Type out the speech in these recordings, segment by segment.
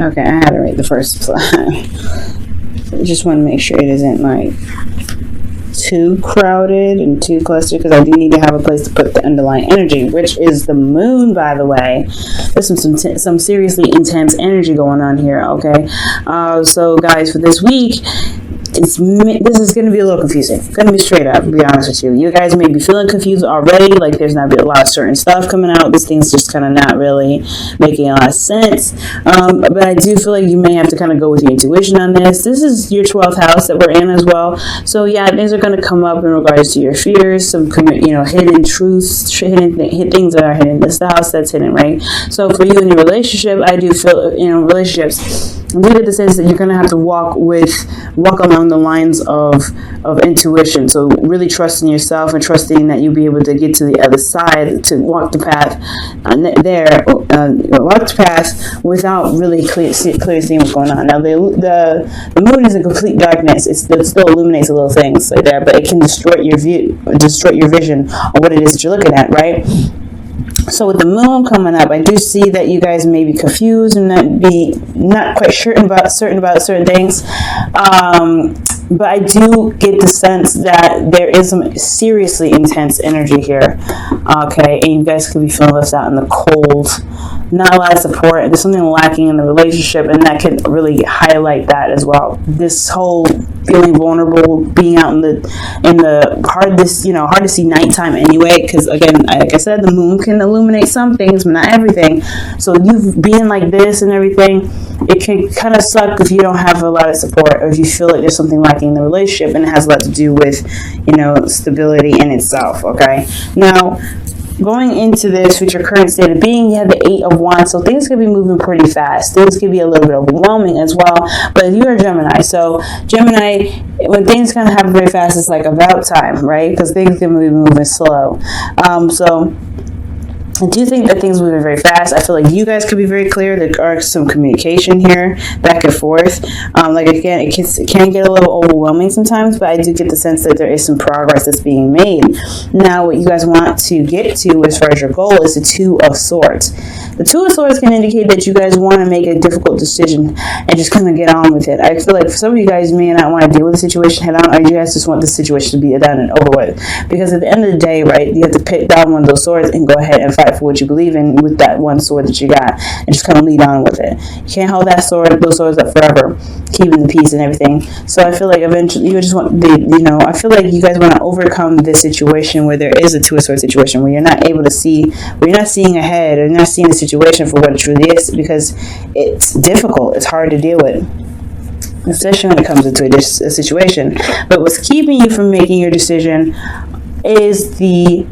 Okay, I had to write the first slide. I just want to make sure it isn't like too crowded and too clustered, because I do need to have a place to put the underlying energy, which is the moon, by the way. There's some seriously intense energy going on here, okay? So guys, for this week, this is going to be a little confusing. Going to be straight up, to be honest with you. You guys may be feeling confused already, like there's not a lot of certain stuff coming out. This thing's just kind of not really making a lot of sense. But I do feel like you may have to kind of go with your intuition on this. This is your 12th house that we're in as well. So yeah, things are going to come up in regards to your fears, some hidden truths, hidden things that are hidden in this house that's hidden, right? So for you in your relationship, I do feel, relationships, I do get the sense that you're going to have to walk along the lines of intuition. So really trusting yourself and trusting that you'll be able to get to the other side, to walk the path without really clear seeing what's going on. Now the moon is in complete darkness. It still illuminates a little things like there, but it can distort your vision on what it is that you're looking at, right? So with the moon coming up, I do see that you guys may be confused and not quite certain about certain things. But I do get the sense that there is some seriously intense energy here. Okay, and you guys could be feeling left out in the cold. Not a lot of support. There's something lacking in the relationship, and that can really highlight that as well. This whole feeling vulnerable, being out in the hard to see nighttime anyway, because again, like I said, the moon can illuminate some things, but not everything. So you being like this and everything, it can kind of suck if you don't have a lot of support, or if you feel like there's something lacking in the relationship, and it has a lot to do with, stability in itself. Okay, now, going into this with your current state of being, you have the 8 of Wands, so things could be moving pretty fast. Things could be a little bit overwhelming as well, but you are Gemini. So Gemini, when things kind of happen very fast, it's like about time, right? Because things can be moving slow. So I do think that things are moving very fast. I feel like you guys could be very clear. There are some communication here, back and forth. Again, it can get a little overwhelming sometimes, but I do get the sense that there is some progress that's being made. Now, what you guys want to get to as far as your goal is the 2 of Swords. The 2 of Swords can indicate that you guys want to make a difficult decision and just kind of get on with it. I feel like for some of you guys may not want to deal with the situation head on, or you guys just want the situation to be done and over with. Because at the end of the day, right, you have to pick down one of those swords and go ahead and fight for what you believe in with that one sword that you got, and just kind of lead on with it. You can't hold those swords up forever, keeping the peace and everything. So I feel like eventually you just want I feel like you guys want to overcome this situation where there is a 2 of Swords situation, where you're not able to see, where you're not seeing ahead, or not seeing the situation for what it truly is, because it's difficult, it's hard to deal with, especially when it comes into a situation. But what's keeping you from making your decision is the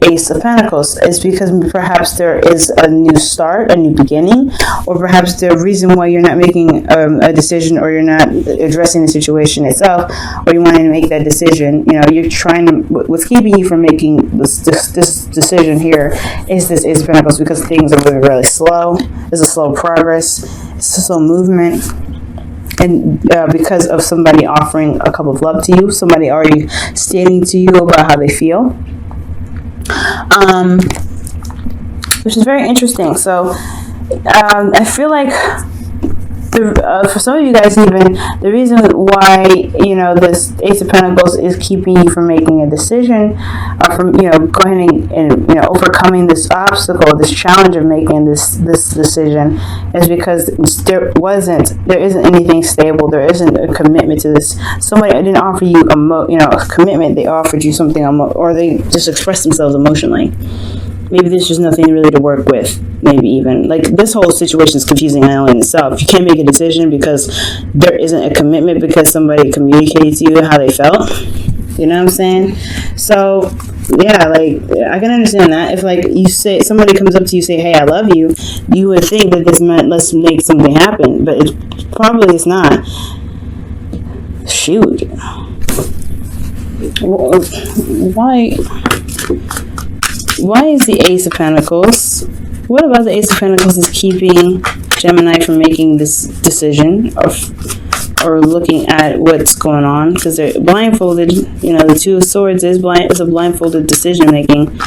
Ace of Pentacles. Is because perhaps there is a new start, a new beginning, or perhaps the reason why you're not making a decision, or you're not addressing the situation itself, or you want to make that decision. You're trying to. What's keeping you from making this decision here is this Ace of Pentacles, because things are moving really slow. There's a slow progress. It's a slow movement. And because of somebody offering a cup of love to you, somebody already stating to you about how they feel. Which is very interesting. So I feel like for some of you guys, even the reason why this Ace of Pentacles is keeping you from making a decision, from going and overcoming this obstacle, this challenge of making this decision, is because there isn't anything stable. There isn't a commitment to this. Somebody didn't offer you a commitment. They offered you something, or they just expressed themselves emotionally. Maybe there's just nothing really to work with. Maybe even this whole situation is confusing in itself. You can't make a decision because there isn't a commitment, because somebody communicated to you how they felt. You know what I'm saying? So yeah, I can understand that. If you say, somebody comes up to you, say, "Hey, I love you," you would think that this meant let's make something happen, but it probably is not. Shoot. Why is the Ace of Pentacles? What about the Ace of Pentacles is keeping Gemini from making this decision or looking at what's going on? Because they're blindfolded. The 2 of Swords is a blindfolded decision making.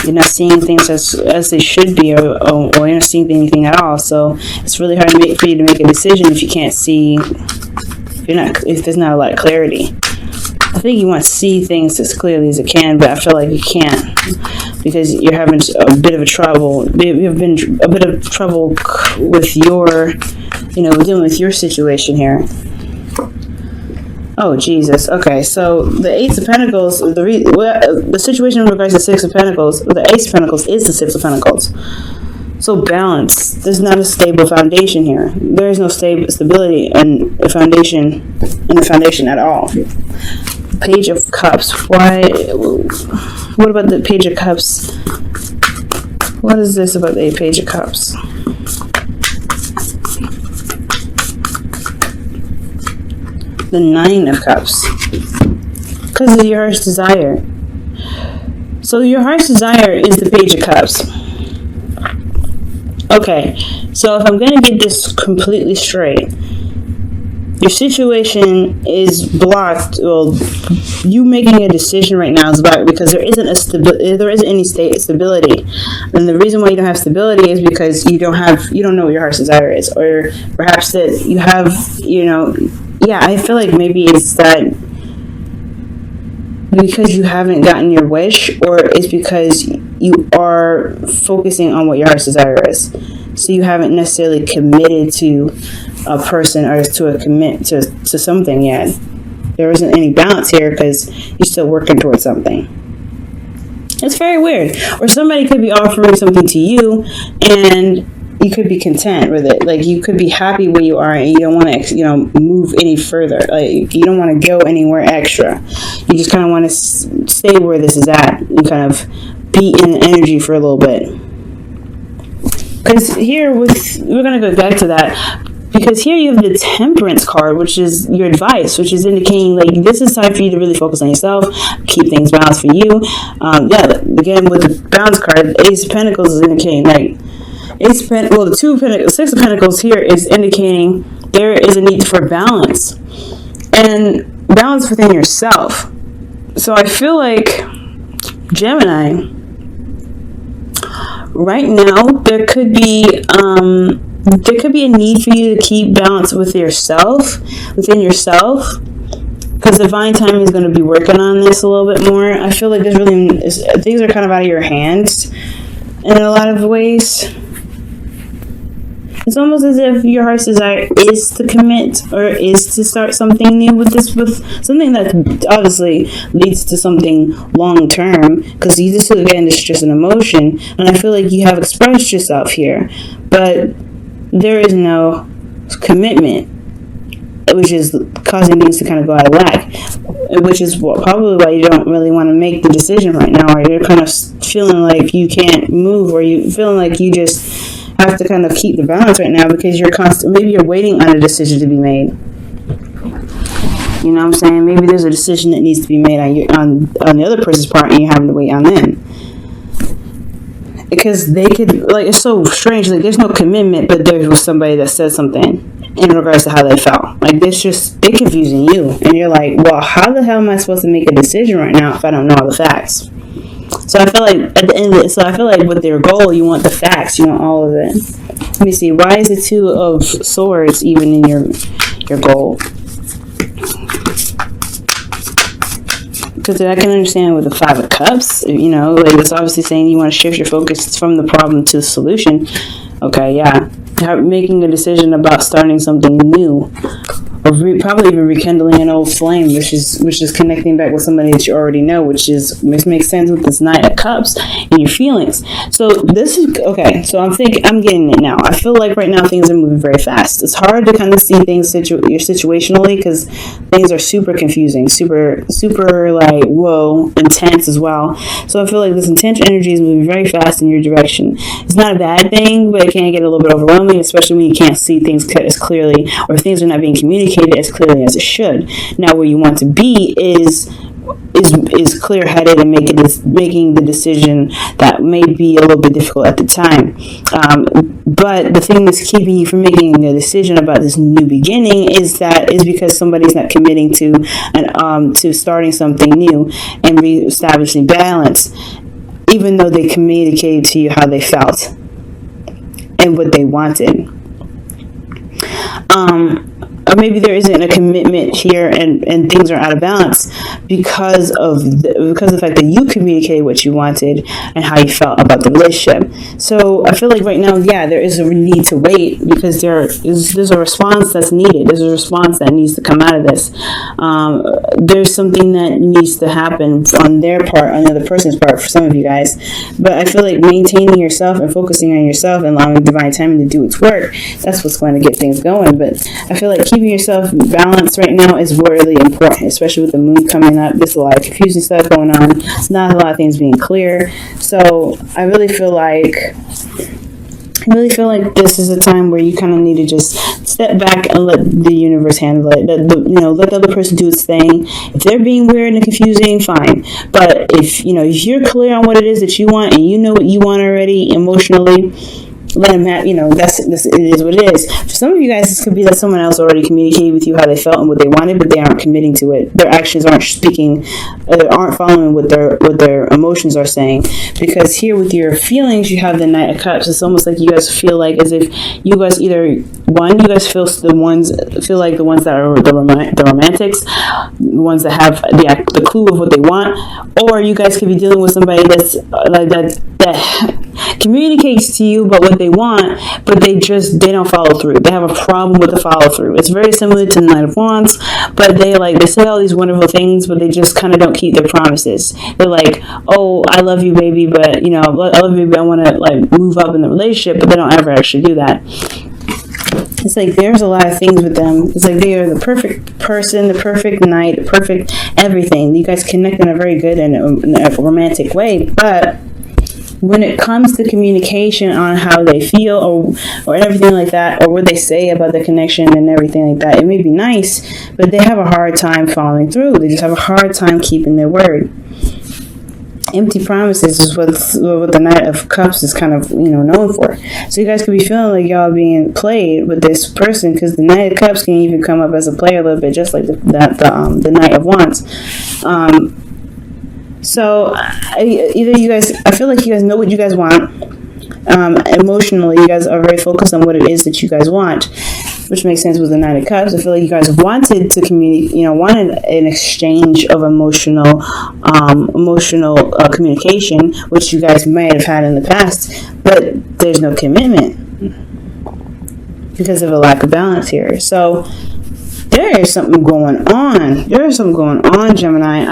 You're not seeing things as they should be, or you're not seeing anything at all. So it's really hard for you to make a decision if you can't see, if there's not a lot of clarity. I think you want to see things as clearly as you can, but I feel like you can't because you're having a bit of trouble. You've been a bit of trouble with your, dealing with your situation here. Oh, Jesus. Okay, so the Ace of Pentacles, the situation in regards to Six of Pentacles, the Ace of Pentacles is the Six of Pentacles. So balance. There's not a stable foundation here. There is no stability in the foundation at all. Page of Cups. Why? What about the Page of Cups? What is this about the Page of Cups? The Nine of Cups. Because of your heart's desire. So your heart's desire is the Page of Cups. Okay, so if I'm going to get this completely straight, your situation is blocked. Well, you making a decision right now is blocked because there isn't any stability, and the reason why you don't have stability is because you don't know what your heart's desire is, or perhaps that you have, I feel like maybe it's that because you haven't gotten your wish, or it's because you are focusing on what your heart's desire is. So you haven't necessarily committed to a person or to something yet. There isn't any balance here because you're still working towards something. It's very weird. Or somebody could be offering something to you and you could be content with it. Like, you could be happy where you are and you don't want to, move any further. Like, you don't want to go anywhere extra. You just kind of want to stay where this is at and kind of be in the energy for a little bit. Because here, we're going to go back to that. Because here you have the Temperance card, which is your advice, which is indicating, like, this is time for you to really focus on yourself, keep things balanced for you. Again, with the Balance card, the Ace of Pentacles is indicating, like, the Six of Pentacles here is indicating there is a need for balance. And balance within yourself. So I feel like, Gemini, right now, there could be a need for you to keep balance within yourself, because divine timing is going to be working on this a little bit more. I feel like things are kind of out of your hands in a lot of ways. It's almost as if your heart's desire is to commit or is to start something new with something that obviously leads to something long term, because this again is just an emotion, and I feel like you have expressed yourself here, but there is no commitment, which is causing things to kind of go out of whack, which is probably why you don't really want to make the decision right now, or you're kind of feeling like you can't move, or you feeling like you just have to kind of keep the balance right now because maybe you're waiting on a decision to be made. You know what I'm saying? Maybe there's a decision that needs to be made on the other person's part, and you're having to wait on them. Because they could, like, it's so strange, like, there's no commitment, but there was somebody that said something in regards to how they felt. Like, they're confusing you, and you're like, well, how the hell am I supposed to make a decision right now if I don't know all the facts? So I feel like at the end of it, with their goal, you want the facts, you want all of it. Let me see, why is the Two of Swords even in your goal? Because I can understand with the Five of Cups, it's obviously saying you want to shift your focus from the problem to the solution. Okay, yeah. Making a decision about starting something new, or probably even rekindling an old flame, which is connecting back with somebody that you already know, which makes sense with this Knight of Cups and your feelings. So this is okay. So I'm getting it now. I feel like right now things are moving very fast. It's hard to kind of see things situationally because things are super confusing, super like whoa, intense as well. So I feel like this intense energy is moving very fast in your direction. It's not a bad thing, but it can get a little bit overwhelming, especially when you can't see things as clearly, or things are not being communicated as clearly as it should. Now, where you want to be is clear-headed and making the decision that may be a little bit difficult at the time. But the thing that's keeping you from making a decision about this new beginning is because somebody's not committing to starting something new and reestablishing balance. even though they communicated to you how they felt and what they wanted. Or maybe there isn't a commitment here, and things are out of balance because of the fact that you communicated what you wanted and how you felt about the relationship. So I feel like right now, there is a need to wait, because there's a response that's needed. There's a response that needs to come out of this. There's something that needs to happen on their part, on the other person's part, for some of you guys. But I feel like maintaining yourself and focusing on yourself and allowing divine timing to do its work, that's what's going to get things going. But I feel like keeping yourself balanced right now is really important, especially with the moon coming up. There's a lot of confusing stuff going on. It's not a lot of things being clear. So I really feel like this is a time where you kind of need to just step back and let the universe handle it. Let the other person do its thing. If they're being weird and confusing, fine. But if you're clear on what it is that you want, and you know what you want already emotionally, let them have, it is what it is. For some of you guys, this could be that someone else already communicated with you how they felt and what they wanted, but they aren't committing to it. Their actions aren't speaking, aren't following what their emotions are saying. Because here with your feelings, you have the Knight of Cups. It's almost like you guys feel like as if you guys feel like the ones that are the romantics, the ones that have the clue of what they want, or you guys could be dealing with somebody that's like that communicates to you about what they want, but they don't follow through. They have a problem with the follow through. It's very similar to the Knight of Wands, but they say all these wonderful things, but they just kind of don't keep their promises. They're like, oh, I love you, baby, but I love you, baby, I want to move up in the relationship, but they don't ever actually do that. It's like there's a lot of things with them. It's like they are the perfect person, the perfect knight, the perfect everything. You guys connect in a very good and a romantic way, but when it comes to communication on how they feel or everything like that, or what they say about the connection and everything like that, it may be nice, but they have a hard time following through. They just have a hard time keeping their word. Empty promises is what the Knight of Cups is kind of known for. So you guys could be feeling like y'all being played with this person, because the Knight of Cups can even come up as a player a little bit, just like the Knight of Wands. So either you guys, I feel like you guys know what you guys want. Emotionally, you guys are very focused on what it is that you guys want, which makes sense with the Knight of Cups. I feel like you guys wanted to communicate, wanted an exchange of emotional communication, which you guys may have had in the past, but there's no commitment because of a lack of balance here. So there is something going on. Gemini.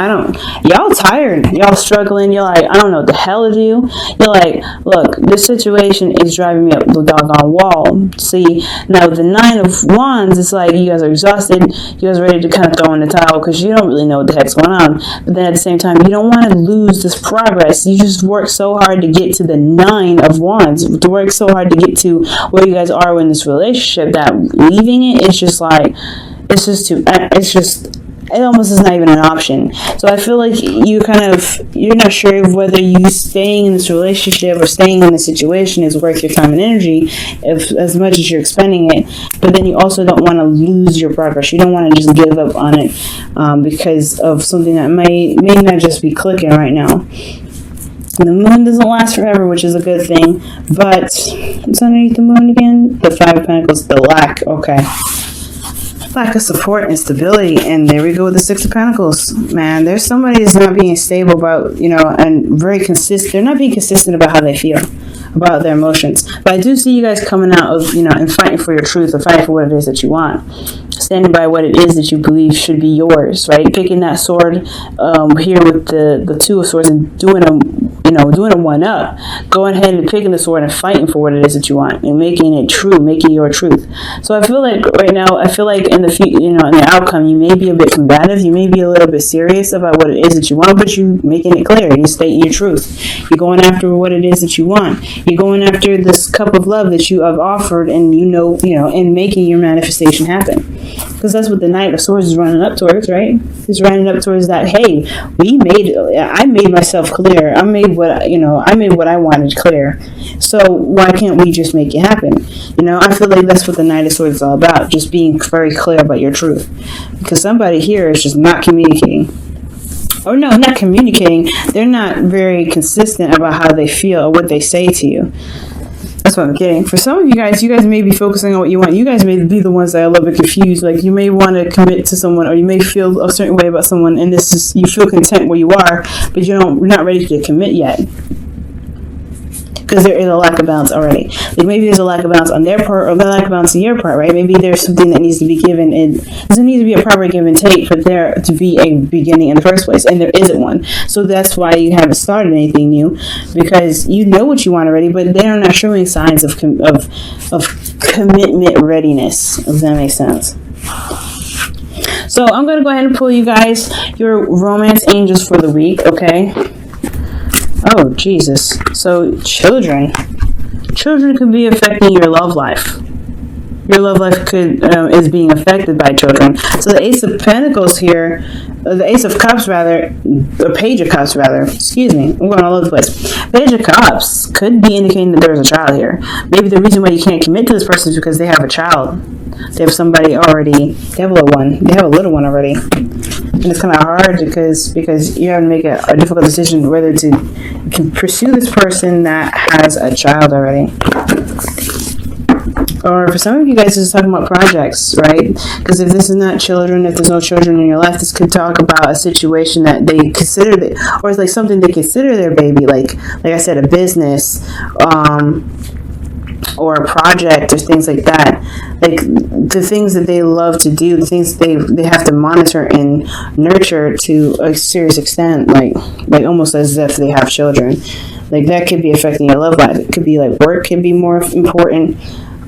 Y'all tired. Y'all struggling. You're like, I don't know what the hell to do. You're like, look, this situation is driving me up the doggone wall. See, now with the Nine of Wands, it's like you guys are exhausted. You guys are ready to kind of throw in the towel because you don't really know what the heck's going on. But then at the same time, you don't want to lose this progress. You just work so hard to get to the Nine of Wands. To work so hard to get to where you guys are in this relationship that leaving it's just like, it almost is not even an option. So I feel like you're not sure of whether you staying in this relationship or staying in this situation is worth your time and energy as much as you're expending it. But then you also don't want to lose your progress. You don't want to just give up on it because of something that may not just be clicking right now. The moon doesn't last forever, which is a good thing. But what's underneath the moon again? The Five of Pentacles, the lack. Okay. Lack of support and stability, and there we go with the Six of Pentacles. Man, there's somebody that's not being stable about, and very consistent. They're not being consistent about how they feel, about their emotions. But I do see you guys coming out of, and fighting for your truth, and fighting for what it is that you want. Standing by what it is that you believe should be yours, right? Picking that sword here with the Two of Swords and doing a 1-up. Going ahead and picking the sword and fighting for what it is that you want and making it true, making your truth. So I feel like right now, in the outcome, you may be a bit combative. You may be a little bit serious about what it is that you want, but you making it clear. You're stating your truth. You're going after what it is that you want. You're going after this cup of love that you have offered, and and making your manifestation happen. Because that's what the Knight of Swords is running up towards, right? He's running up towards that. Hey, I made myself clear. I made what I wanted clear. So why can't we just make it happen? I feel like that's what the Knight of Swords is all about. Just being very clear about your truth. Because somebody here is just not communicating. or no, not communicating. They're not very consistent about how they feel or what they say to you. That's what I'm getting. For some of you guys may be focusing on what you want. You guys may be the ones that are a little bit confused. Like, you may want to commit to someone, or you may feel a certain way about someone, and this is, you feel content where you are, but you're not ready to commit yet. Because there is a lack of balance already. Like, maybe there's a lack of balance on their part, or a lack of balance on your part, right? Maybe there's something that needs to be given, and there needs to be a proper give and take for there to be a beginning in the first place, and there isn't one. So that's why you haven't started anything new, because you know what you want already, but they are not showing signs of commitment readiness, if that makes sense. So I'm going to go ahead and pull you guys your romance angels for the week, okay? Oh, Jesus. So, children could be affecting your love life. Your love life is being affected by children. So the Ace of Pentacles here, the Ace of Cups rather, the Page of Cups rather, excuse me, I'm going all over the place. Page of Cups could be indicating that there's a child here. Maybe the reason why you can't commit to this person is because they have a child. They have somebody already, they have a little one already. And it's kind of hard because you have to make a difficult decision whether to pursue this person that has a child already. Or for some of you guys, this is talking about projects, right? Because if this is not children, if there's no children in your life, this could talk about a situation that they consider, or it's like something they consider their baby, like I said, a business, or a project, or things like that. Like the things that they love to do, the things they have to monitor and nurture to a serious extent, like almost as if they have children. Like that could be affecting your love life. It could be like work could be more important.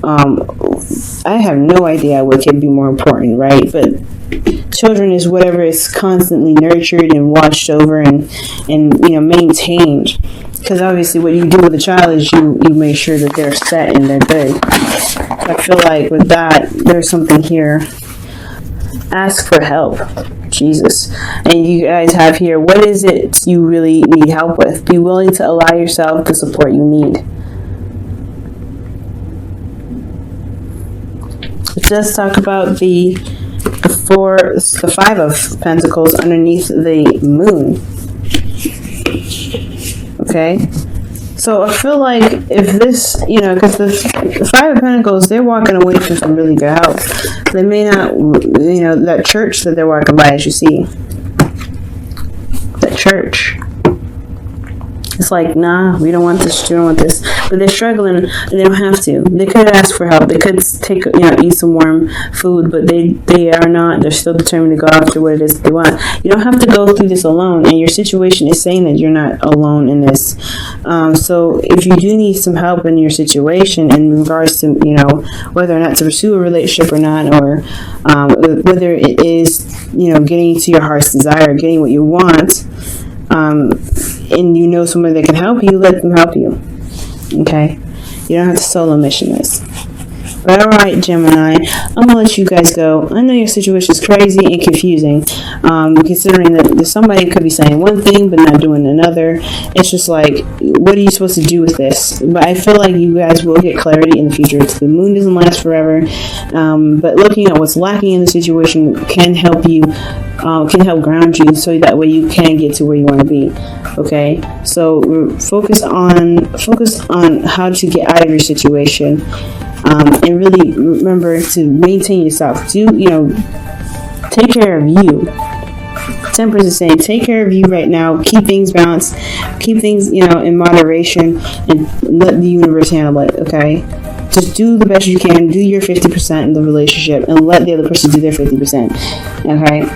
I have no idea what could be more important, right? But children is whatever is constantly nurtured and watched over and maintained. Because obviously what you do with a child is you make sure that they're set and they're good. I feel like with that, there's something here. Ask for help. Jesus. And you guys have here, what is it you really need help with? Be willing to allow yourself the support you need. It does talk about the 5 of Pentacles underneath the moon. Okay, so I feel like if this, because the 5 of Pentacles, they're walking away from some really good help. They may not, that church that they're walking by, as you see, that church. It's like, nah, we don't want this, you don't want this. But they're struggling, and they don't have to. They could ask for help. They could take, eat some warm food, but they are not. They're still determined to go after what it is that they want. You don't have to go through this alone, and your situation is saying that you're not alone in this. So if you do need some help in your situation in regards to, whether or not to pursue a relationship or not, or whether it is, getting to your heart's desire, getting what you want, and somebody that can help you, let them help you. Okay? You don't have to solo mission this. But alright, Gemini, I'm going to let you guys go. I know your situation is crazy and confusing, considering that somebody could be saying one thing but not doing another. It's just like, what are you supposed to do with this? But I feel like you guys will get clarity in the future. The moon doesn't last forever, but looking at what's lacking in the situation can help you, can help ground you, so that way you can get to where you want to be. Okay, so focus on how to get out of your situation. And really remember to maintain yourself. Take care of you. Temperance is saying, take care of you right now. Keep things balanced. Keep things, in moderation, and let the universe handle it. Okay, just do the best you can. Do your 50% in the relationship, and let the other person do their 50%. Okay.